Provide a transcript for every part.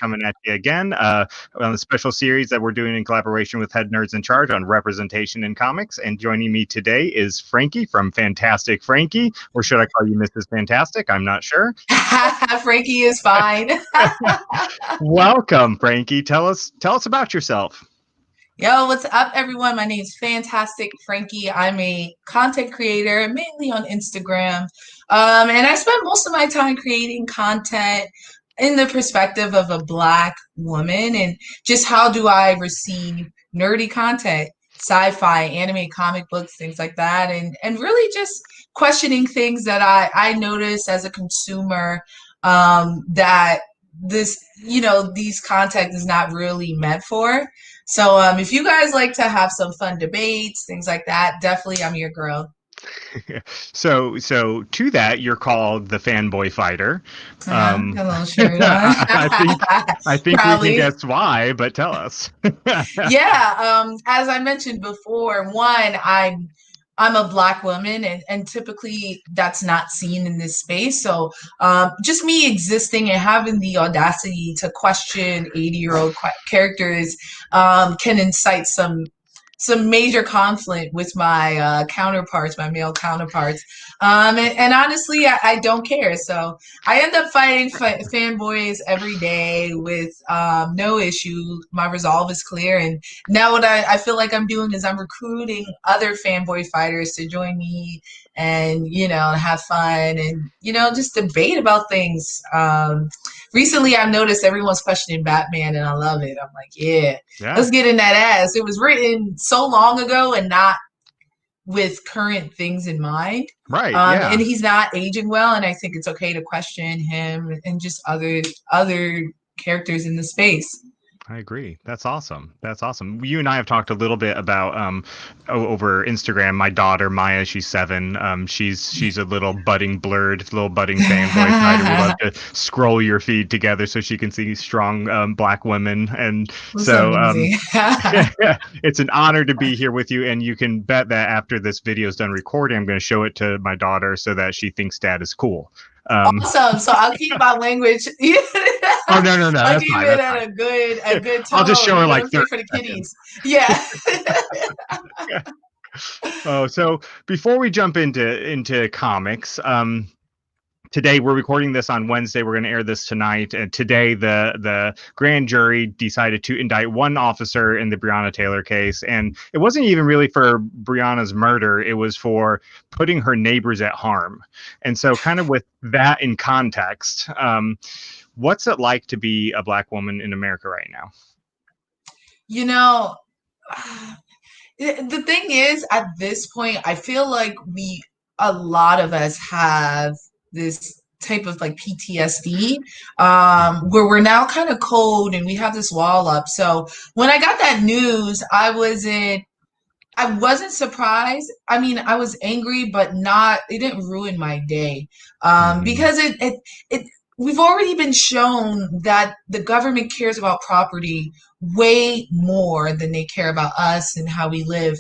coming at you again on a special series that we're doing in collaboration with Head Nerds in Charge on representation in comics. And joining me today is Frankie from Fantastic Frankie, or should I call you Mrs. Fantastic? I'm not sure. Frankie is fine. Welcome, Frankie. Tell us about yourself. Yo, what's up, everyone? My name is Fantastic Frankie. I'm a content creator, mainly on Instagram. And I spend most of my time creating content in the perspective of a Black woman and just how do I receive nerdy content, sci-fi, anime, comic books, things like that. And really just questioning things that I notice as a consumer that these content is not really meant for. So if you guys like to have some fun debates, things like that, definitely I'm your girl. So to that, you're called the Fanboy Fighter. A little shirt on. I think we can guess why, but tell us. Yeah, as I mentioned before, one, I'm a Black woman, and typically that's not seen in this space. So just me existing and having the audacity to question 80-year-old characters can incite some major conflict with my counterparts, my male counterparts. And honestly, I don't care. So I end up fighting fanboys every day with no issue. My resolve is clear. And now what I feel like I'm doing is I'm recruiting other fanboy fighters to join me and, have fun and, just debate about things. Recently, I've noticed everyone's questioning Batman, and I love it. I'm like, yeah, let's get in that ass. It was written so long ago and not with current things in mind. Right. And he's not aging well, and I think it's okay to question him and just other characters in the space. I agree. That's awesome. You and I have talked a little bit about over Instagram. My daughter Maya, she's 7. She's a little budding fanboy fighter. We love to scroll your feed together so she can see strong Black women, and so it's an honor to be here with you. And you can bet that after this video is done recording, I'm going to show it to my daughter so that she thinks Dad is cool. Awesome. So I'll keep my language. Oh no! I'll keep it at a good tone. I'll just show her like for the kiddies. Yeah. Oh, so before we jump into comics, today we're recording this on Wednesday. We're going to air this tonight, and today the grand jury decided to indict one officer in the Breonna Taylor case, and it wasn't even really for Breonna's murder. It was for putting her neighbors at harm. And so, kind of with that in context, what's it like to be a Black woman in America right now? The thing is, at this point, I feel like a lot of us have this type of like PTSD, where we're now kind of cold and we have this wall up. So when I got that news, I wasn't surprised. I mean, I was angry, but it didn't ruin my day, because we've already been shown that the government cares about property way more than they care about us and how we live.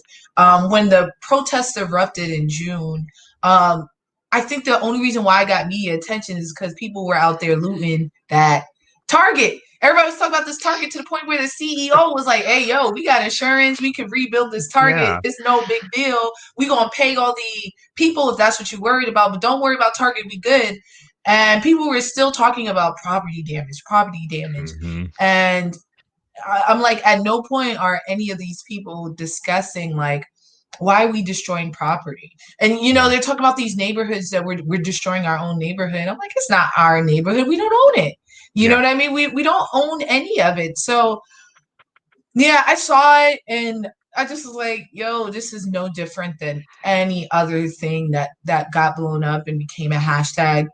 When the protests erupted in June, I think the only reason why I got media attention is because people were out there looting that Target. Everybody was talking about this Target to the point where the CEO was like, hey, yo, we got insurance. We can rebuild this Target. Yeah. It's no big deal. We're going to pay all the people if that's what you're worried about. But don't worry about Target. We good. And people were still talking about property damage. Mm-hmm. And I'm like, at no point are any of these people discussing, like, why are we destroying property? And, they're talking about these neighborhoods that we're destroying our own neighborhood. I'm like, it's not our neighborhood. We don't own it. You know what I mean? We don't own any of it. So, yeah, I saw it and I just was like, yo, this is no different than any other thing that got blown up and became a hashtag,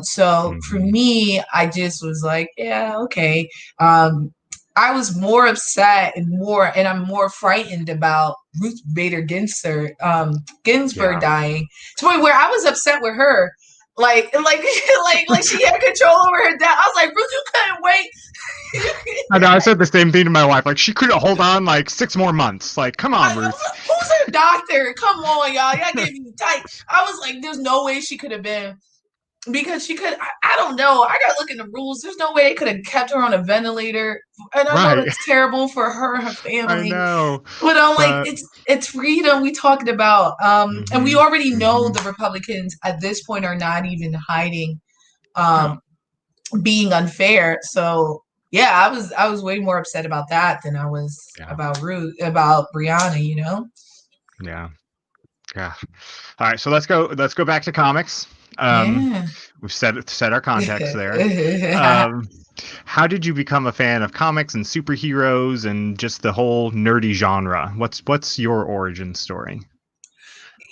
So for me, I just was like, yeah, okay. I was more upset and I'm more frightened about Ruth Bader Ginsburg dying, to the point where I was upset with her. Like she had control over her dad. I was like, Ruth, you couldn't wait. I know. I said the same thing to my wife. Like, she couldn't hold on like 6 more months. Like, come on, Ruth. Who's her doctor? Come on, y'all. Y'all get me tight. I was like, there's no way she could have been because she could. I don't know. I gotta look in the rules. There's no way they could have kept her on a ventilator, and I know Right. that's terrible for her and her I family. know. But I'm like, But it's freedom we talking about. And we hmm already know hmm the Republicans at this point are not even hiding no. um being unfair. So yeah, I was way more upset about that than I was Yeah. about Ruth about Brianna, you know? Yeah. Yeah. All right, so let's go back to comics. Um Yeah. we've set our context there. Um how did you become a fan of comics and superheroes and just the whole nerdy genre? What's your origin story?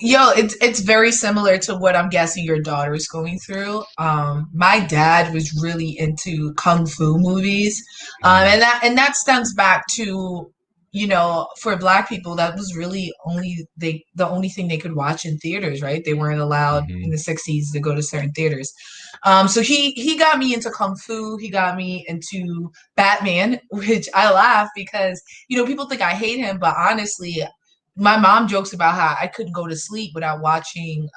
Yo, it's very similar to what I'm guessing your daughter's going through. My dad was really into kung fu movies, Mm, and that stems back to, for Black people that was really the only thing they could watch in theaters, right? They weren't allowed in mhm. the '60s to go to certain theaters. So he got me into kung fu. He got me into Batman, which I laugh because people think I hate him, but honestly, my mom jokes about how I couldn't go to sleep without watching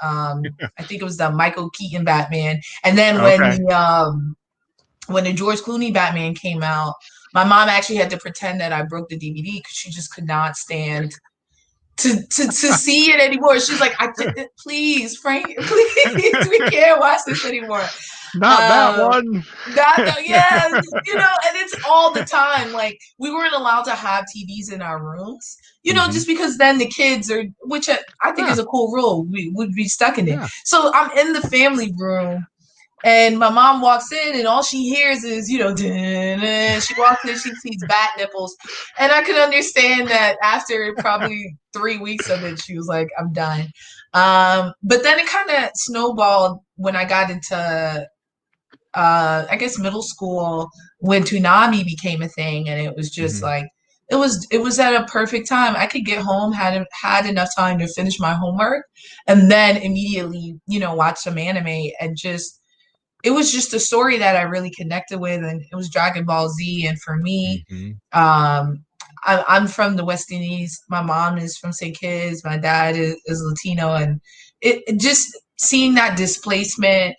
I think it was the Michael Keaton Batman. And then Okay. when the George Clooney Batman came out, my mom actually had to pretend that I broke the DVD because she just could not stand to see it anymore. She's like, please, Frank, please, we can't watch this anymore. Not that Um, one. that yeah, and it's all the time. Like we weren't allowed to have TVs in our rooms, hmm just because then the kids are, which I think Yeah. is a cool rule. We would be stuck in it. Yeah. So I'm in the family room, and my mom walks in, and all she hears is, she walks in, she sees bat nipples, and I could understand that after probably 3 weeks of it, she was like, "I'm done." But then it kind of snowballed when I got into I guess middle school when Toonami became a thing, and it was just hmm like it was at a perfect time. I could get home, had enough time to finish my homework, and then immediately watch some anime, and just it was just a story that I really connected with, and it was Dragon Ball Z. And for me, hmm I'm from the West Indies. My mom is from St. Kitts. My dad is Latino, and it just seeing that displacement,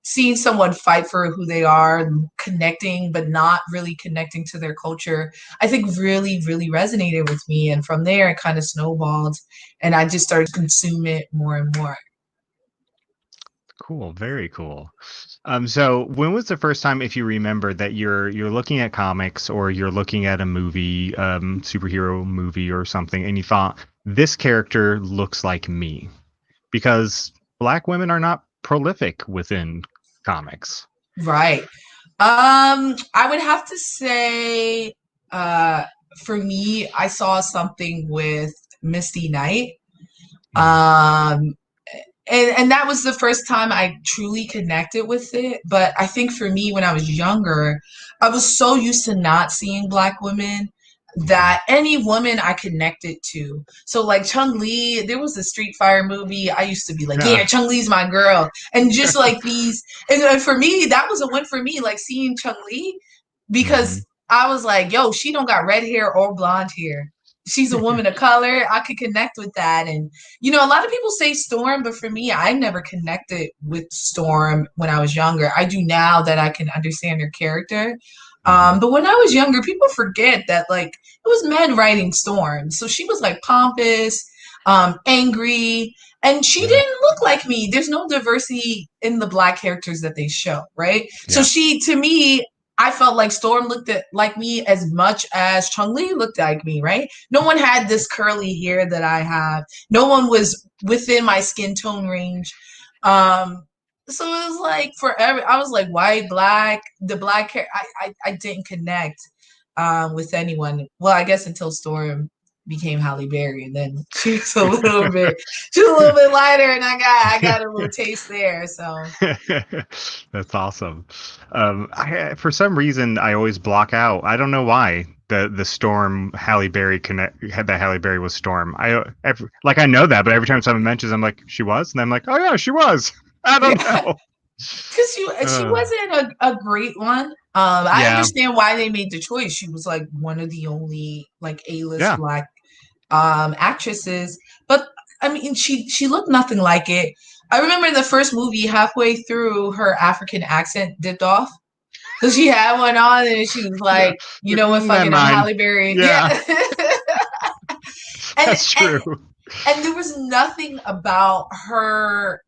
seeing someone fight for who they are, and connecting but not really connecting to their culture, I think really really resonated with me. And from there it kind of snowballed, and I just started to consume it more and more. Cool. Very cool. So when was the first time, if you remember, that you're looking at comics or you're looking at a movie, superhero movie or something, and you thought this character looks like me? Because black women are not prolific within comics. Right. I would have to say, uh, for me, I saw something with Misty Knight. Mm, Um, and that was the first time I truly connected with it. But I think for me, when I was younger, I was so used to not seeing Black women mhm. that any woman I connected to. So like Chung Li, there was a Street Fighter movie. I used to be like, Yeah. yeah, Chung Li's my girl. And just like these, and for me, that was a win for me, like seeing Chung Li, hmm because I was like, yo, she don't got red hair or blonde hair. She's a woman of color. I could connect with that. And a lot of people say Storm, but for me, I never connected with Storm when I was younger. I do now that I can understand her character. hmm But when I was younger, people forget that like it was men writing Storm. So she was like pompous, angry, and she Yeah. didn't look like me. There's no diversity in the Black characters that they show, right? So Yeah. she, to me, I felt like Storm looked like me as much as Chung Li looked like me, right? No one had this curly hair that I have. No one was within my skin tone range. Um, so it was like forever. I was like white, black, the black hair. I didn't connect with anyone. Well, I guess until Storm became Halle Berry, and then she was a little bit lighter, and I got a little taste there. So That's awesome. For some reason, I always block out. I don't know why the Storm Halle Berry connect had that Halle Berry was Storm. Like I know that, but every time someone mentions, I'm like, she was, and I'm like, oh yeah, she was. I don't yeah, know. because she Uh, wasn't a great one. I yeah, understand why they made the choice. She was like one of the only like A-list yeah, Black actresses, but I mean, she looked nothing like it. I remember in the first movie, halfway through, her African accent dipped off. So she had one on, and she was Yeah. like, "You know what? Never Fucking, I'm mind. Halle Berry." Yeah, Yeah, and that's and true. and there was nothing about her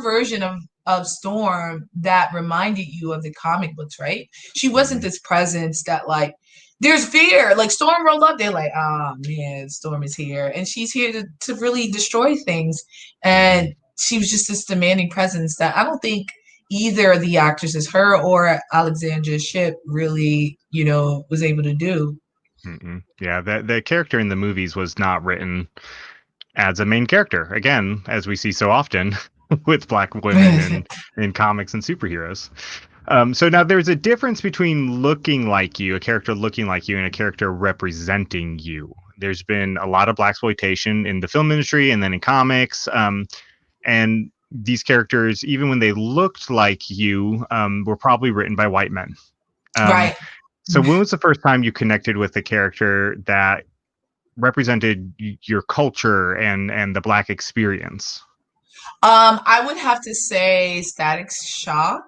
version of Storm that reminded you of the comic books, right? She wasn't Mhm. this presence that like there's fear. Like Storm rolled up, they're like, oh man, Storm is here. And she's here to really destroy things. And Mhm. she was just this demanding presence that I don't think either of the actresses, her or Alexandra Shipp, really, was able to do. Mm-mm. Yeah, the character in the movies was not written as a main character. Again, as we see so often with black women in comics and superheroes. So now there's a difference between looking like you, a character looking like you, and a character representing you. There's been a lot of blaxploitation in the film industry and then in comics, and these characters, even when they looked like you, were probably written by white men. Um, Right. so when was the first time you connected with a character that represented your culture and the black experience? I would have to say Static Shock.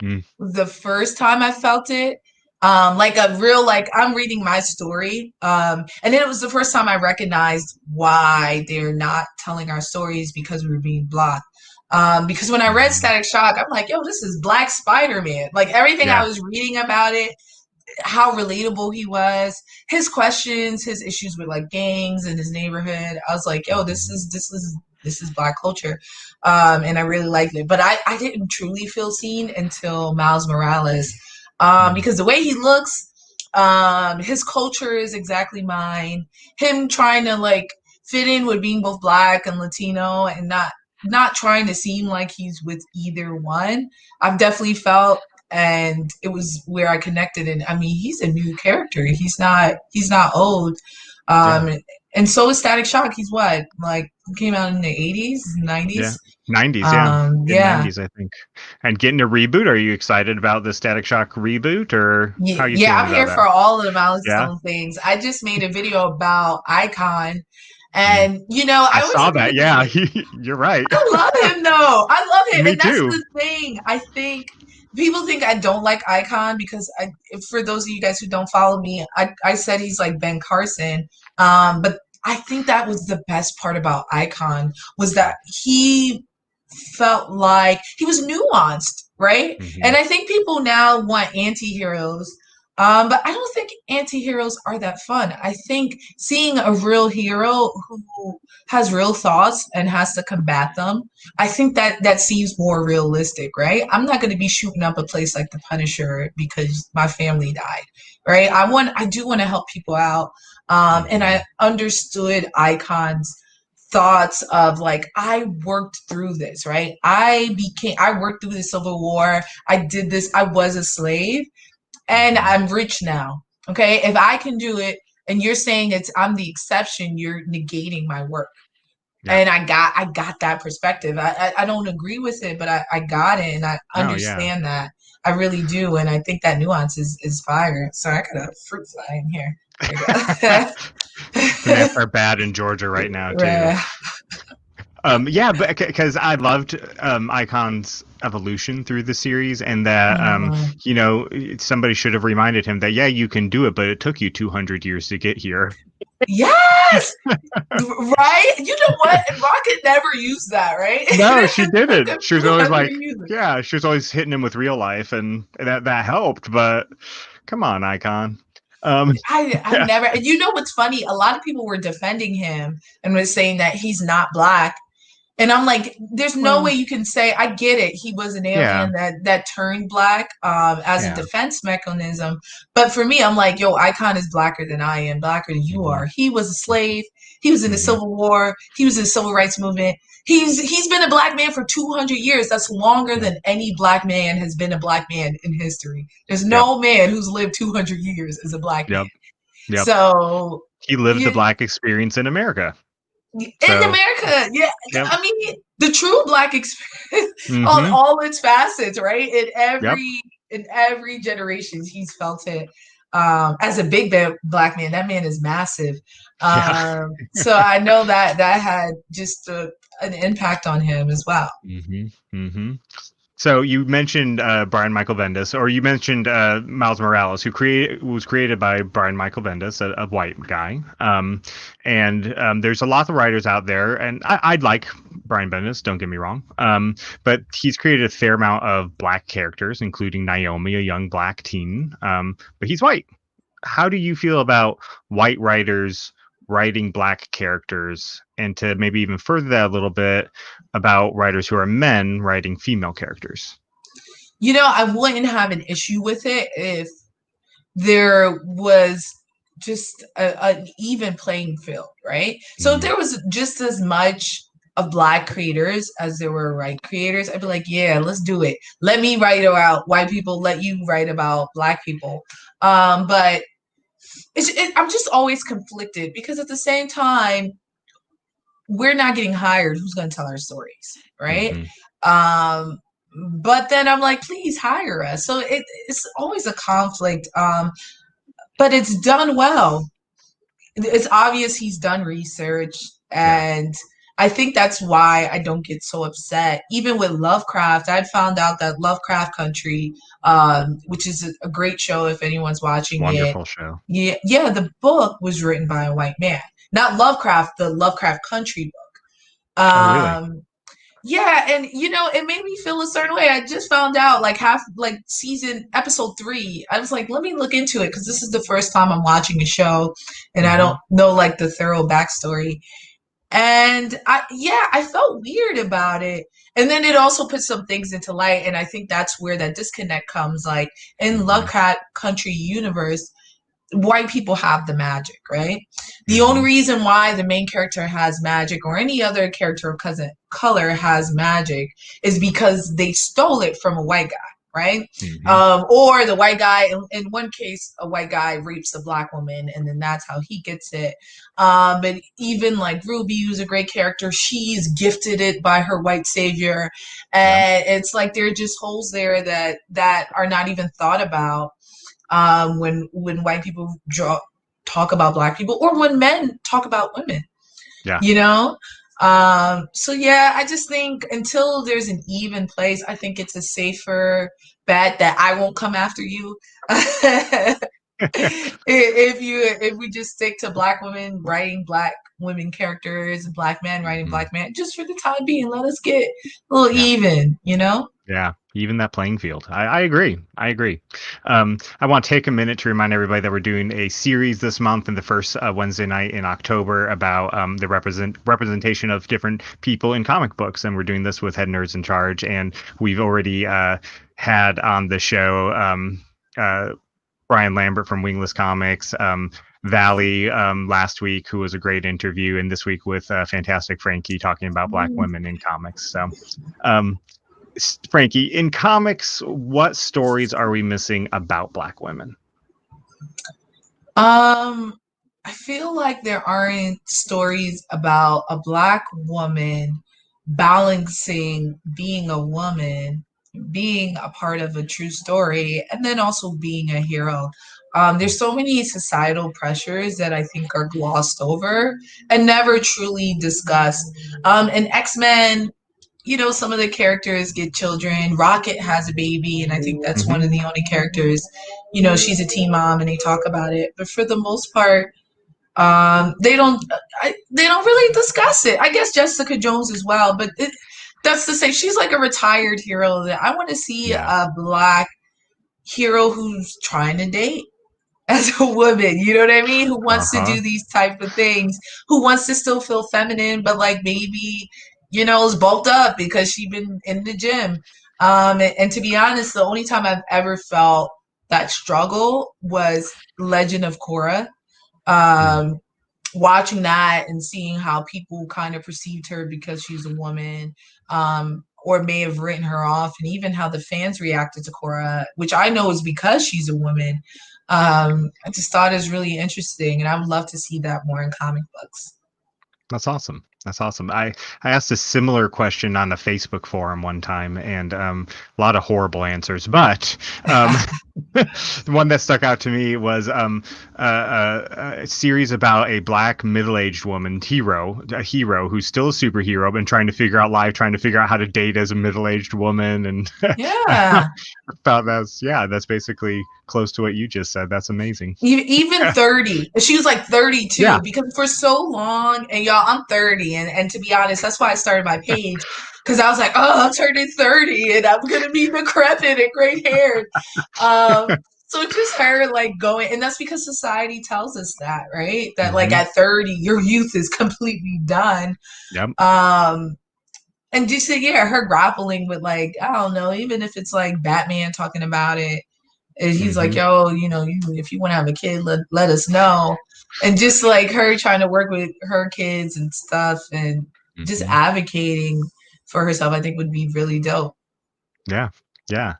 Mm, The first time I felt it, like a real, like I'm reading my story. And then it was the first time I recognized why they're not telling our stories because we were being blocked. Because when I read mhm. Static Shock, I'm like, yo, this is Black Spider-Man. Like everything I Yeah. was reading about it, how relatable he was, his questions, his issues with like gangs in his neighborhood. I was like, yo, Mhm. this is black culture. And I really liked it. But I didn't truly feel seen until Miles Morales. Mm, Because the way he looks, his culture is exactly mine. Him trying to like fit in with being both black and Latino and not trying to seem like he's with either one. I've definitely felt, and it was where I connected. And I mean, he's a new character. He's not old. yeah. Um, and so is Static Shock. He's what, like, came out in the 80s, Yeah. 90s. 90s, yeah. Mid Yeah. 90s, I think. And getting a reboot, are you excited about the Static Shock reboot, or how Yeah, are you yeah, feeling I'm about here that? for all of the Yeah. milestone things. I just made a video about Icon, Mm. and I I always saw look that. at Yeah, it. you're right. I love him though. I love him, Me and that's too. the thing. I think people think I don't like Icon because for those of you guys who don't follow me, I said he's like Ben Carson. But I think that was the best part about Icon was that he felt like he was nuanced, right? Hmm. And I think people now want anti-heroes. But I don't think anti-heroes are that fun. I think seeing a real hero who has real thoughts and has to combat them, I think that seems more realistic, right? I'm not going to be shooting up a place like the Punisher because my family died, right? I do want to help people out. And Hmm. I understood Icon's thoughts of like I worked through this, right? I worked through the Civil War. I did this. I was a slave and Hmm. I'm rich now. Okay? If I can do it and you're saying I'm the exception, you're negating my work. Yeah. And I got that perspective. I don't agree with it, but I got it and I Oh, yeah. understand that. I really do. And I think that nuance is fire. So I got a fruit fly in here. There Bananas you are bad in Georgia right now too. go. Yeah, but because I loved Icon's evolution through the series, and that Mhm. somebody should have reminded him that yeah, you can do it, but it took you 200 years to get here. Yes, right. You know what? And Rocket never used that, right? No, It she just took didn't. him She was always 200 like, years. yeah, she was always hitting him with real life, and that helped. But come on, Icon. I Yeah, never. You know what's funny? A lot of people were defending him and was saying that he's not black. And I'm like, there's no way well, you can say I get it. He was an yeah, alien that turned black as a yeah. defense mechanism. But for me, I'm like, yo, Icon is blacker than I am, blacker than you Hmm. are. He was a slave. He was in the Hmm. Civil War. He was in the Civil Rights Movement. He's been a black man for 200 years. That's longer Yep, than any black man has been a black man in history. There's yep, no man who's lived 200 years as a black man. yep, yep. So He lived the you, black experience in America. in So, America, yeah. yep. I mean, the true black experience on Hmm. all its facets, right? Yep. In every generation, he's felt it. As a big black man, that man is massive. Yeah. So I know that had just an impact on him as well. Mm-hmm. Mm-hmm. So you mentioned Brian Michael Bendis, or you mentioned Miles Morales, who was created by Brian Michael Bendis, a white guy. And there's a lot of writers out there, and I'd like Brian Bendis, don't get me wrong. But he's created a fair amount of black characters, including Naomi, a young black teen. But he's white. How do you feel about white writers writing black characters, and to maybe even further that a little bit, about writers who are men writing female characters? You know, I wouldn't have an issue with it if there was just an even playing field, right? So if there was just as much of black creators as there were white creators, I'd be like, yeah, let's do it. Let me write about white people, let you write about black people. But I'm just always conflicted because at the same time, we're not getting hired. Who's going to tell our stories, right? Mm-hmm. But then I'm like, please hire us. So it's always a conflict. But it's done well. It's obvious he's done research, and I think that's why I don't get so upset. Even with Lovecraft, I'd found out that Lovecraft Country, which is a great show if anyone's watching it. Wonderful show. Yeah, the book was written by a white man. Not Lovecraft, the Lovecraft Country book. Oh, really? Yeah, and you know, it made me feel a certain way. I just found out like episode 3. I was like, let me look into it because this is the first time I'm watching a show and I don't know like the thorough backstory. And I felt weird about it. And then it also put some things into light, and I think that's where that disconnect comes. Like in Lovecraft Country universe, white people have the magic, right? The only reason why the main character has magic or any other character of color has magic is because they stole it from a white guy, right? Or the white guy, in one case, a white guy rapes a black woman and then that's how he gets it. But even like Ruby, who's a great character, she's gifted it by her white savior. And it's like there are just holes there that are not even thought about. When white people talk about black people or when men talk about women, you know? So yeah, I just think until there's an even place, I think it's a safer bet that I won't come after you. if we just stick to black women writing black women characters and black men writing black men, just for the time being, let us get a little even, you know? Yeah, even that playing field. I agree. I agree. I want to take a minute to remind everybody that we're doing a series this month in the first Wednesday night in October about the representation of different people in comic books. And we're doing this with Head Nerds in Charge. And we've already had on the show Brian Lambert from Wingless Comics, Valley last week, who was a great interview, and this week with Fantastic Frankie talking about black women in comics. So Frankie, in comics, what stories are we missing about black women? I feel like there aren't stories about a black woman balancing being a woman, being a part of a true story, and then also being a hero. There's so many societal pressures that I think are glossed over and never truly discussed. In X-Men, you know, some of the characters get children. Rocket has a baby, and I think that's one of the only characters, you know, she's a teen mom and they talk about it. But for the most part, they don't really discuss it. I guess Jessica Jones as well, but that's to say she's like a retired hero. That I want to see a black hero who's trying to date as a woman, you know what I mean? Who wants to do these type of things, who wants to still feel feminine, but like maybe, you know, is bulked up because she's been in the gym. And to be honest, the only time I've ever felt that struggle was Legend of Korra. Watching that and seeing how people kind of perceived her because she's a woman, or may have written her off, and even how the fans reacted to Korra, which I know is because she's a woman. I just thought it was really interesting, and I would love to see that more in comic books. That's awesome. That's awesome. I asked a similar question on a Facebook forum one time, and a lot of horrible answers. But um, the one that stuck out to me was a series about a black middle-aged woman a hero who's still a superhero, and trying to figure out life, trying to figure out how to date as a middle-aged woman, and I Yeah. thought that's basically close to what you just said. That's amazing. Even 30. She was like Yeah. 32 because for so long, and y'all, I'm 30. And to be honest, that's why I started my page because I was like, oh, I'm turning 30 and I'm going to be decrepit and gray haired. So just her like going, and that's because society tells us that, right? That like Hmm. at 30, your youth is completely done. Yep. Um, and just yeah, her grappling with like, I don't know, even if it's like Batman talking about it and he's like, Hmm. yo, if you want to have a kid, let us know. And just like her trying to work with her kids and stuff and just Hmm. advocating for herself, I think would be really dope. Yeah. Yeah.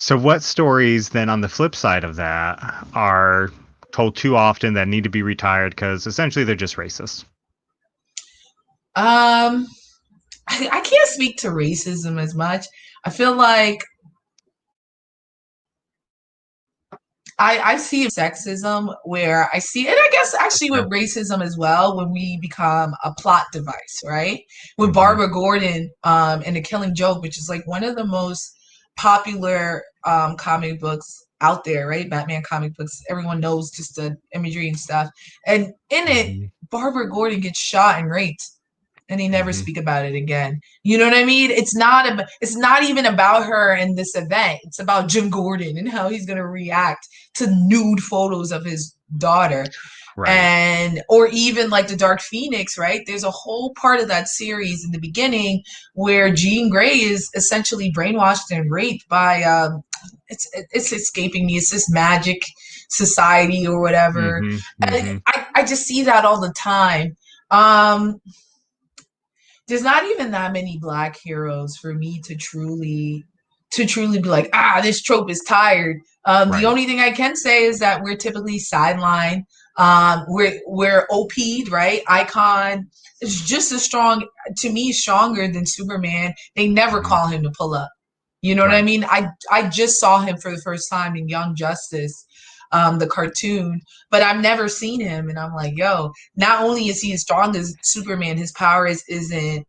So, what stories then on the flip side of that are told too often that need to be retired because essentially they're just racist? Um, I can't speak to racism as much. I feel like I see sexism where I see, and I guess actually Okay. with racism as well, when we become a plot device, right? With Hmm. Barbara Gordon and The Killing Joke, which is like one of the most popular comic books out there, right? Batman comic books, everyone knows just the imagery and stuff. And in it, Hmm. Barbara Gordon gets shot and raped and they never Hmm. speak about it again. You know what I mean? It's not even about her in this event. It's about Jim Gordon and how he's going to react to nude photos of his daughter. Right. And or even like the Dark Phoenix, right? There's a whole part of that series in the beginning where Jean Grey is essentially brainwashed and raped by it's escaping me. It's this magic society or whatever. Hmm. And Hmm. I just see that all the time. Um, there's not even that many black heroes for me to truly be like, this trope is tired. The Right. only thing I can say is that we're typically sidelined. We're OP'd, right? Icon is just as strong to me, stronger than Superman. They never Hmm. call him to pull up. You know what I Right. mean? I just saw him for the first time in Young Justice, the cartoon, but I've never seen him, and I'm like, yo, not only is he as strong as Superman, his power isn't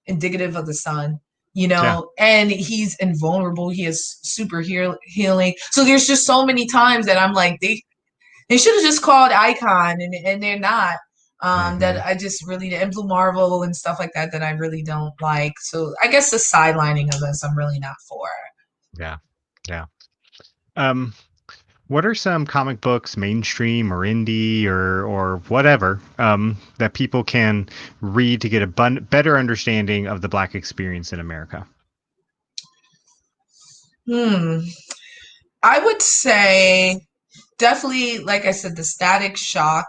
indicative of the sun, Yeah. and he's invulnerable. He has super healing. So there's just so many times that I'm like, they should have just called Icon, and they're not. That Hmm. I just really and Blue Marvel and stuff like that I really don't like. So I guess the sidelining of us, I'm really not for. Yeah. Yeah. Um, what are some comic books, mainstream or indie or whatever, that people can read to get a better understanding of the Black experience in America? Hmm. I would say definitely, like I said, the Static Shock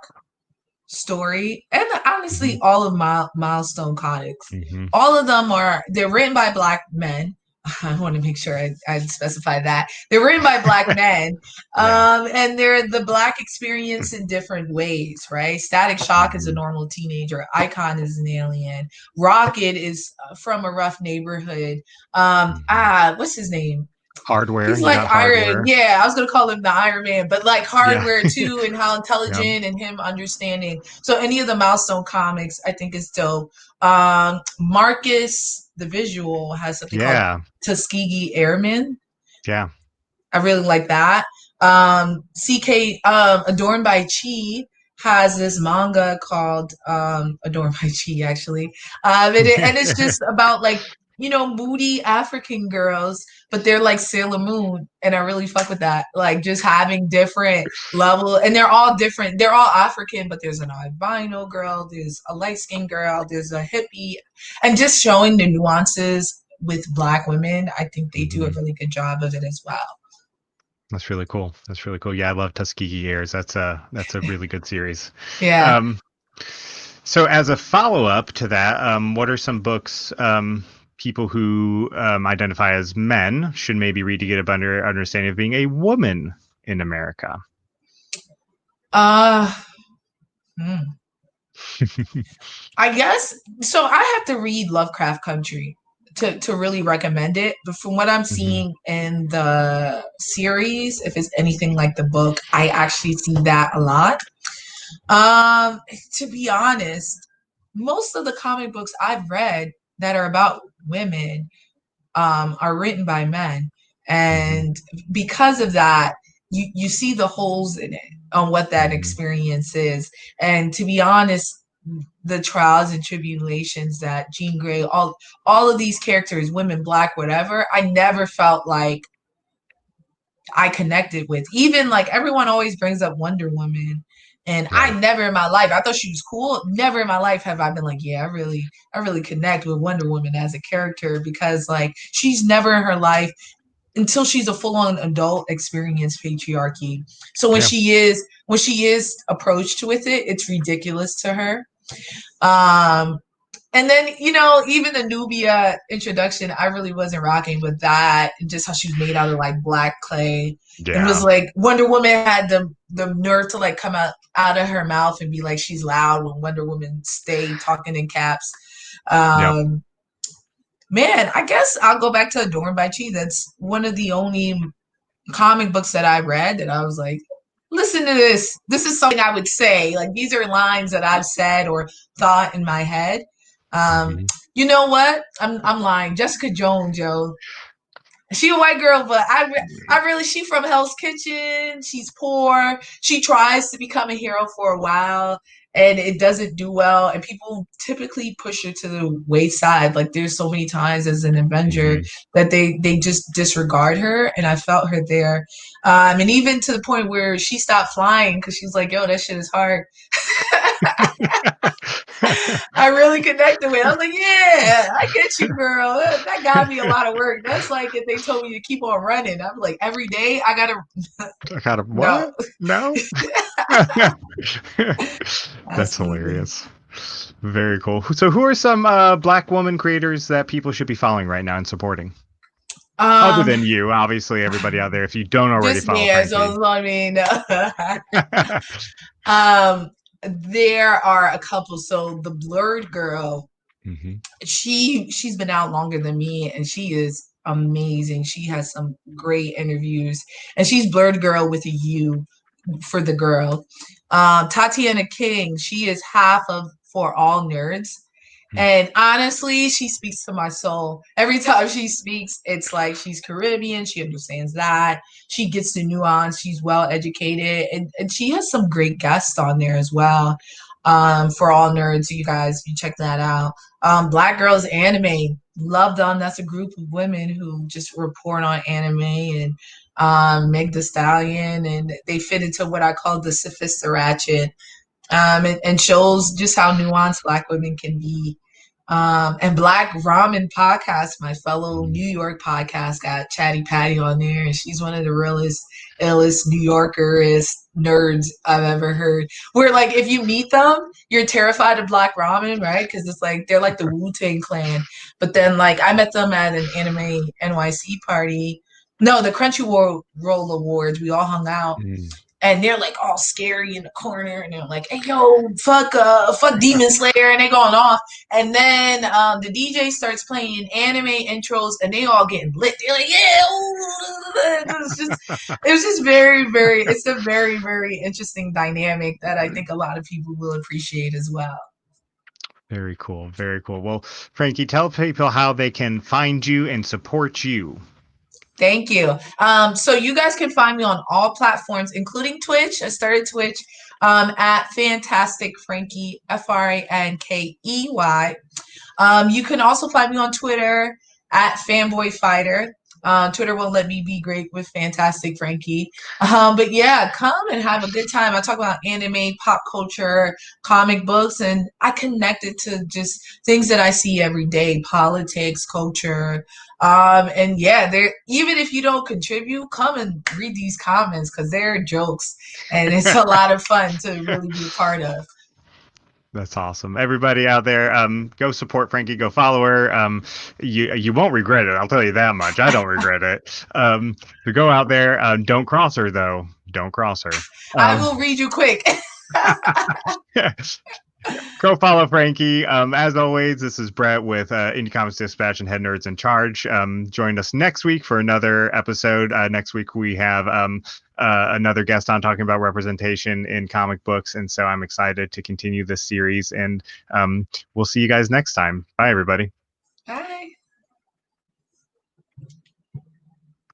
story, and Hmm. honestly, all of Milestone comics. Hmm. All of them they're written by black men. I want to make sure I specify that they're written by black men, Yeah. and they're the black experience in different ways, right? Static Shock is a Hmm. normal teenager. Icon is an alien. Rocket is from a rough neighborhood. Hmm. What's his name? Hardware. He's You like got Iron. hardware. Yeah, I was gonna call him the Iron Man, but like Yeah. hardware too, and how Yeah. intelligent and him understanding. So any of the Milestone comics, I think is dope. Marcus, the visual, has something called Yeah. Tuskegee Airmen. Yeah. I really like that. CK Adorned by Chi has this manga called Adorned by Chi actually. And it's just about like, moody African girls, but they're like Sailor Moon, and I really fuck with that. Like just having different level, and they're all different. They're all African, but there's an albino girl, there's a light skinned girl, there's a hippie, and just showing the nuances with black women. I think they do a Hmm. really good job of it as well. That's really cool. That's really cool. Yeah, I love Tuskegee Airs. That's a really good series. Yeah. Um, so as a follow-up to that, what are some books people who identify as men should maybe read to get a better understanding of being a woman in America? Uh, hmm. I guess so. I have to read Lovecraft Country to really recommend it. But from what I'm Hmm. seeing in the series, if it's anything like the book, I actually see that a lot. Um, to be honest, most of the comic books I've read that are about women are written by men, Hmm. and because of that, you see the holes in it on what that Hmm. experience is. And to be honest, the trials and tribulations that Jean Grey, all of these characters, women, black, whatever, I never felt like I connected with. Even like everyone always brings up Wonder Woman. And I Right. never in my life, I thought she was cool. Never in my life have I been like, yeah, I really connect with Wonder Woman as a character, because like she's never in her life until she's a full-on adult experienced patriarchy. So Yeah. when she is approached with it, it's ridiculous to her. Um, and then, even the Nubia introduction, I really wasn't rocking with that. Just how she was made out of like black clay, and was Yeah. like Wonder Woman had the nerve to like come out of her mouth and be like she's loud when Wonder Woman stayed talking in caps. Yep. Um, man, I guess I'll go back to Adorned by Chi. That's one of the only comic books that I read that I was like, listen to this. This is something I would say. Like these are lines that I've said or thought in my head. Um, Hmm. you know what? I'm lying. Jessica Jones, yo. She a white girl, but I really, she from Hell's Kitchen. She's poor. She tries to become a hero for a while, and it doesn't do well. And people typically push her to the wayside. Like there's so many times as an Avenger Hmm. that they just disregard her, and I felt her there. And even to the point where she stopped flying because she's like, "Yo, that shit is hard." I really connected with. I was like, yeah, I get you, girl. That got me a lot of work. That's like if they told me to keep on running. I'm like, every day I gotta Kind of no. what? No. That's Absolutely. hilarious. Very cool. So, who are some Black woman creators that people should be following right now and supporting? Other Um, than you, obviously, everybody out there. If you don't already just follow me. Frankie. So I mean, um, there are a couple. So the Blurred Girl, Hmm. she's been out longer than me, and she is amazing. She has some great interviews, and she's Blurred Girl with a U for the girl. Tatiana King, she is half of For All Nerds. And honestly, she speaks to my soul. Every time she speaks, it's like she's Caribbean. She understands that. She gets the nuance. She's well educated. And she has some great guests on there as well. For All Nerds, you guys, you check that out. Black Girls Anime, love them. That's a group of women who just report on anime and Meg the Stallion, and they fit into what I call the sophisticated ratchet, and shows just how nuanced Black women can be. And Black Ramen Podcast, my fellow New York podcast, got Chatty Patty on there, and she's one of the realest, illest New Yorkerist nerds I've ever heard. Where like if you meet them, you're terrified of Black Ramen, right? Because it's like they're like the Wu-Tang Clan. But then like I met them at an Anime NYC party. No, the Crunchyroll Awards. We all hung out, Mm. and they're like all scary in the corner, and they're like, "Hey, yo, fuck Demon Slayer," and they going off. And then the DJ starts playing anime intros, and they all getting lit. They're like, "Yeah!" It was just very, very. It's a very, very interesting dynamic that I think a lot of people will appreciate as well. Very cool. Very cool. Well, Frankie, tell people how they can find you and support you. Thank you. So you guys can find me on all platforms, including Twitch. I started Twitch at Fantastic Frankie, Frankey. You can also find me on Twitter at Fanboy Fighter. Twitter won't let me be great with Fantastic Frankie. But yeah, come and have a good time. I talk about anime, pop culture, comic books, and I connect it to just things that I see every day, politics, culture. And yeah, there, even if you don't contribute, come and read these comments because they're jokes and it's a lot of fun to really be a part of. That's awesome. Everybody out there, go support Frankie. Go follow her. You won't regret it. I'll tell you that much. I don't regret it. So go out there. Don't cross her though. Don't cross her. I Um, will read you quick. Go follow Frankie. As always, this is Brett with Indie Comics Dispatch and Head Nerds in Charge. Join us next week for another episode. Next week we have another guest on talking about representation in comic books, and so I'm excited to continue this series. And we'll see you guys next time. Bye, everybody. Bye.